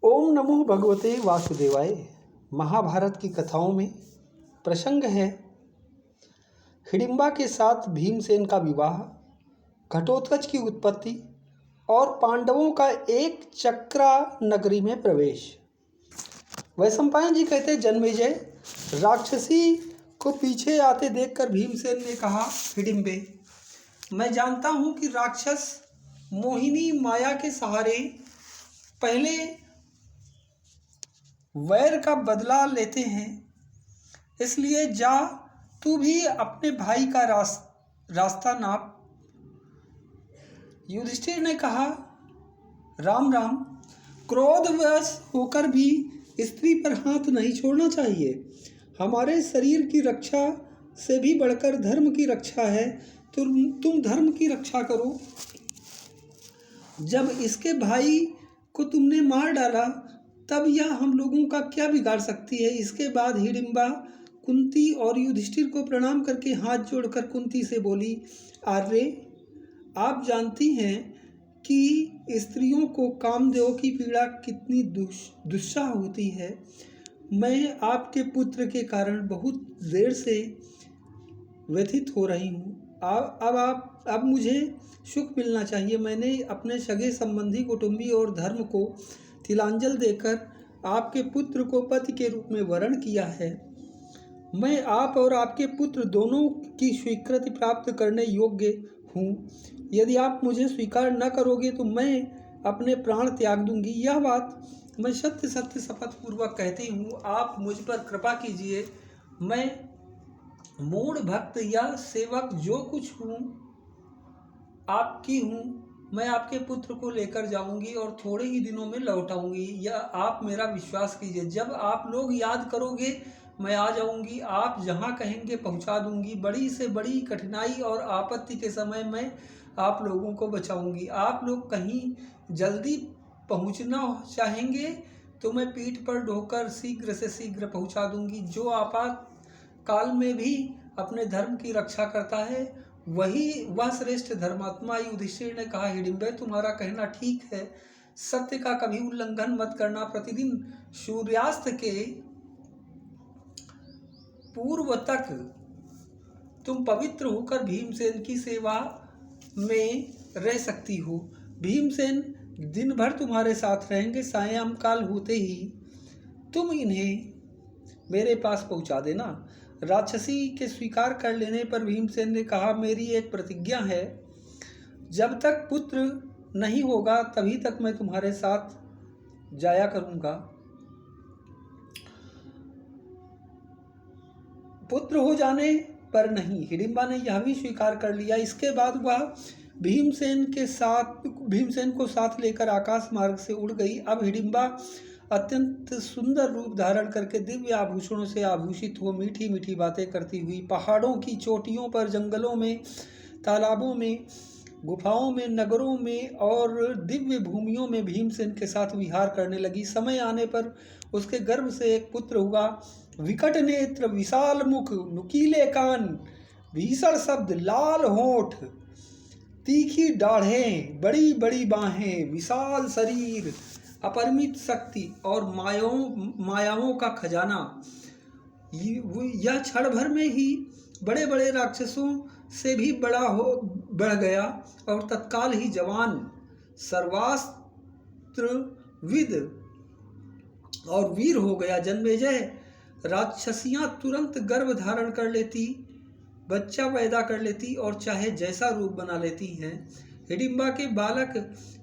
ओम नमो भगवते वासुदेवाय। महाभारत की कथाओं में प्रसंग है हिडिंबा के साथ भीमसेन का विवाह, घटोत्कच की उत्पत्ति और पांडवों का एक चक्रा नगरी में प्रवेश। वैशंपायन जी कहते जन्मेजय, राक्षसी को पीछे आते देखकर भीमसेन ने कहा, हिडिंबे, मैं जानता हूं कि राक्षस मोहिनी माया के सहारे पहले वैर का बदला लेते हैं, इसलिए जा तू भी अपने भाई का रास्ता नाप। युधिष्ठिर ने कहा, राम राम, क्रोधवश होकर भी स्त्री पर हाथ नहीं छोड़ना चाहिए। हमारे शरीर की रक्षा से भी बढ़कर धर्म की रक्षा है। तुम धर्म की रक्षा करो। जब इसके भाई को तुमने मार डाला तब यह हम लोगों का क्या बिगाड़ सकती है। इसके बाद हिडिंबा कुंती और युधिष्ठिर को प्रणाम करके हाथ जोड़कर कुंती से बोली, आर्य, आप जानती हैं कि स्त्रियों को कामदेव की पीड़ा कितनी दुस्सह होती है। मैं आपके पुत्र के कारण बहुत देर से व्यथित हो रही हूँ। अब मुझे सुख मिलना चाहिए। मैंने अपने सगे संबंधी, कुटुंबी और धर्म को तिलांजल देकर आपके पुत्र को पति के रूप में वरण किया है। मैं आप और आपके पुत्र दोनों की स्वीकृति प्राप्त करने योग्य हूँ। यदि आप मुझे स्वीकार न करोगे तो मैं अपने प्राण त्याग दूंगी। यह बात मैं सत्य सत्य शपथ पूर्वक कहती हूँ। आप मुझ पर कृपा कीजिए। मैं मूढ़ भक्त या सेवक जो कुछ हूँ आपकी हूँ। मैं आपके पुत्र को लेकर जाऊंगी और थोड़े ही दिनों में लौट आऊंगी। यह आप मेरा विश्वास कीजिए। जब आप लोग याद करोगे मैं आ जाऊंगी। आप जहाँ कहेंगे पहुँचा दूंगी। बड़ी से बड़ी कठिनाई और आपत्ति के समय मैं आप लोगों को बचाऊंगी। आप लोग कहीं जल्दी पहुँचना चाहेंगे तो मैं पीठ पर ढोकर शीघ्र से शीघ्र पहुँचा दूंगी। जो आपातकाल में भी अपने धर्म की रक्षा करता है वह श्रेष्ठ धर्मात्मा। युधिष्ठिर ने कहा, हिडिंबे, तुम्हारा कहना ठीक है। सत्य का कभी उल्लंघन मत करना। प्रतिदिन सूर्यास्त के पूर्व तक तुम पवित्र होकर भीमसेन की सेवा में रह सकती हो। भीमसेन दिन भर तुम्हारे साथ रहेंगे। सायंकाल होते ही तुम इन्हें मेरे पास पहुंचा देना। राक्षसी के स्वीकार कर लेने पर भीमसेन ने कहा, मेरी एक प्रतिज्ञा है, जब तक पुत्र नहीं होगा तभी तक मैं तुम्हारे साथ जाया करूंगा। पुत्र हो जाने पर नहीं। हिडिंबा ने यह भी स्वीकार कर लिया। इसके बाद वह भीमसेन को साथ लेकर आकाश मार्ग से उड़ गई। अब हिडिंबा अत्यंत सुंदर रूप धारण करके दिव्य आभूषणों से आभूषित हो मीठी मीठी बातें करती हुई पहाड़ों की चोटियों पर, जंगलों में, तालाबों में, गुफाओं में, नगरों में और दिव्य भूमियों में भीमसेन के साथ विहार करने लगी। समय आने पर उसके गर्भ से एक पुत्र हुआ। विकट नेत्र, विशाल मुख, नुकीले कान, भीषण शब्द, लाल होठ, तीखी दाढ़ें, बड़ी बड़ी बाहें, विशाल शरीर, अपरिमित शक्ति और मायाओं का खजाना। यह क्षण भर में ही बड़े बड़े राक्षसों से भी बढ़ गया और तत्काल ही जवान, सर्वास्त्रविद और वीर हो गया। जन्मेजय, राक्षसियां तुरंत गर्भ धारण कर लेती, बच्चा पैदा कर लेती और चाहे जैसा रूप बना लेती हैं। हिडिंबा के बालक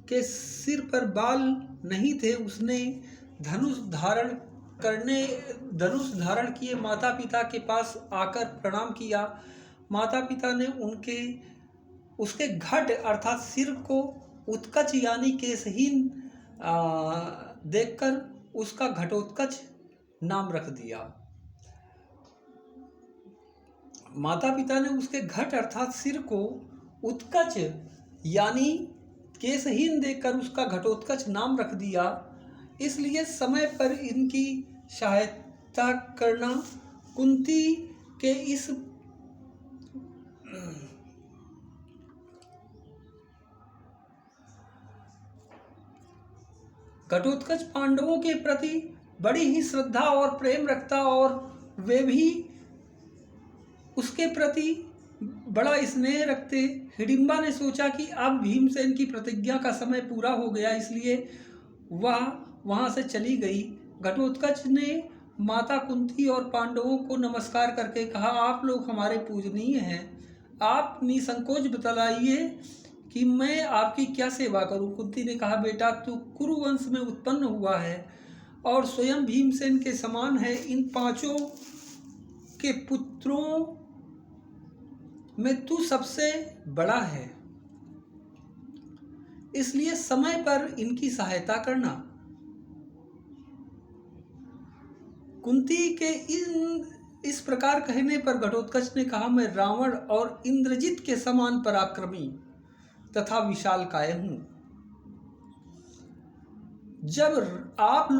के सिर पर बाल नहीं थे। उसने धनुष धारण किए माता पिता के पास आकर प्रणाम किया। माता पिता ने उसके घट अर्थात सिर को उत्कच यानी केशहीन देखकर उसका घटोत्कच नाम रख दिया। माता पिता ने उसके घट अर्थात सिर को उत्कच यानी केशहीन देखकर उसका घटोत्कच नाम रख दिया। इसलिए समय पर इनकी सहायता करना। कुंती के इस घटोत्कच पांडवों के प्रति बड़ी ही श्रद्धा और प्रेम रखता और वे भी उसके प्रति बड़ा स्नेह रखते। हिडिंबा ने सोचा कि अब भीमसेन की प्रतिज्ञा का समय पूरा हो गया, इसलिए वह वहां से चली गई। घटोत्कच ने माता कुंती और पांडवों को नमस्कार करके कहा, आप लोग हमारे पूजनीय हैं, आप निसंकोच बतलाइए कि मैं आपकी क्या सेवा करूं। कुंती ने कहा, बेटा तू कुरु वंश में उत्पन्न हुआ है और स्वयं भीमसेन के समान है। इन पांचों के पुत्रों में तू सबसे बड़ा है, इसलिए समय पर इनकी सहायता करना। कुंती के इस प्रकार कहने पर घटोत्कच ने कहा, मैं रावण और इंद्रजित के समान पराक्रमी तथा विशालकाय हूं। जब आप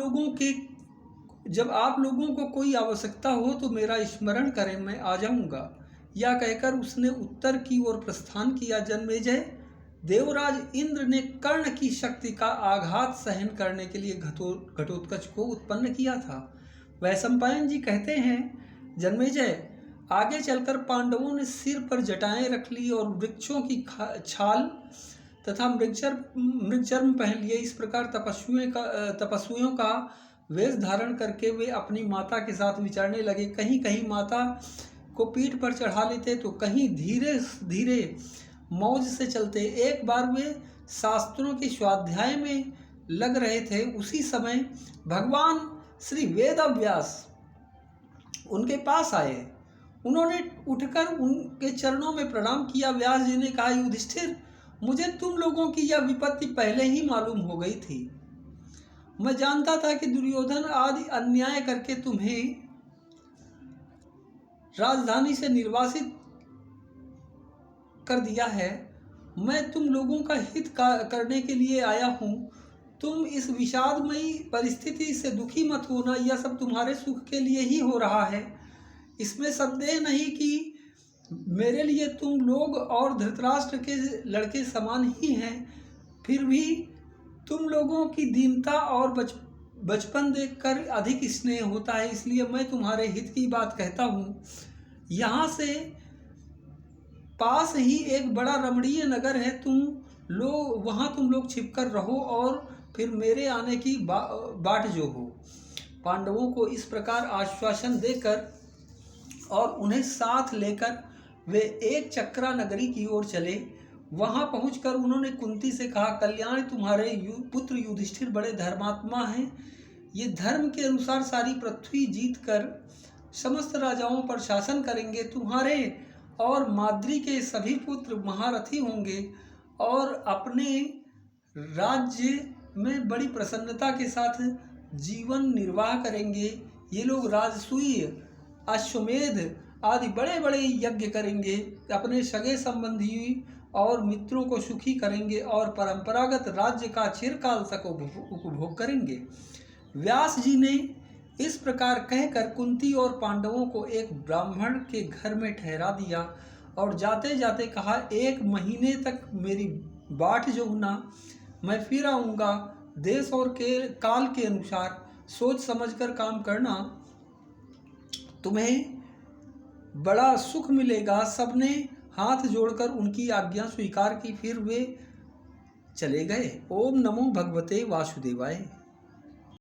लोगों को कोई आवश्यकता हो तो मेरा स्मरण करें, मैं आ जाऊंगा। यह कहकर उसने उत्तर की ओर प्रस्थान किया। जन्मेजय, देवराज इंद्र ने कर्ण की शक्ति का आघात सहन करने के लिए घटोत्कच को उत्पन्न किया था। वैशंपायन जी कहते हैं, जन्मेजय, आगे चलकर पांडवों ने सिर पर जटाएं रख ली और वृक्षों की छाल तथा मृगचर्म पहन लिए। इस प्रकार तपस्वियों का वेश धारण करके वे अपनी माता के साथ विचरने लगे। कहीं कहीं माता को पीठ पर चढ़ा लेते तो कहीं धीरे धीरे मौज से चलते। एक बार वे शास्त्रों के स्वाध्याय में लग रहे थे, उसी समय भगवान श्री वेदव्यास उनके पास आए। उन्होंने उठकर उनके चरणों में प्रणाम किया। व्यास जी ने कहा, युधिष्ठिर, मुझे तुम लोगों की यह विपत्ति पहले ही मालूम हो गई थी। मैं जानता था कि दुर्योधन आदि अन्याय करके तुम्हें राजधानी से निर्वासित कर दिया है। मैं तुम लोगों का हित करने के लिए आया हूँ। तुम इस विषादमयी परिस्थिति से दुखी मत होना, यह सब तुम्हारे सुख के लिए ही हो रहा है। इसमें संदेह नहीं कि मेरे लिए तुम लोग और धृतराष्ट्र के लड़के समान ही हैं। फिर भी तुम लोगों की दीनता और बचपन देखकर अधिक स्नेह होता है, इसलिए मैं तुम्हारे हित की बात कहता हूँ। यहाँ से पास ही एक बड़ा रमणीय नगर है, वहाँ तुम लोग छिपकर रहो और फिर मेरे आने की बाट जो हो। पांडवों को इस प्रकार आश्वासन देकर और उन्हें साथ लेकर वे एक चक्रा नगरी की ओर चले। वहां पहुंचकर उन्होंने कुंती से कहा, कल्याण, तुम्हारे पुत्र युधिष्ठिर बड़े धर्मात्मा हैं। ये धर्म के अनुसार सारी पृथ्वी जीतकर समस्त राजाओं पर शासन करेंगे। तुम्हारे और माद्री के सभी पुत्र महारथी होंगे और अपने राज्य में बड़ी प्रसन्नता के साथ जीवन निर्वाह करेंगे। ये लोग राजसूय, अश्वमेध आदि बड़े बड़े यज्ञ करेंगे, अपने सगे संबंधी और मित्रों को सुखी करेंगे और परंपरागत राज्य का चिरकाल तक उपभोग करेंगे। व्यास जी ने इस प्रकार कहकर कुंती और पांडवों को एक ब्राह्मण के घर में ठहरा दिया और जाते जाते कहा, 1 महीने तक मेरी बाट जो ना, मैं फिर आऊँगा। देश और काल के अनुसार सोच समझकर काम करना, तुम्हें बड़ा सुख मिलेगा। सबने हाथ जोड़कर उनकी आज्ञा स्वीकार की, फिर वे चले गए। ओम नमो भगवते वासुदेवाय।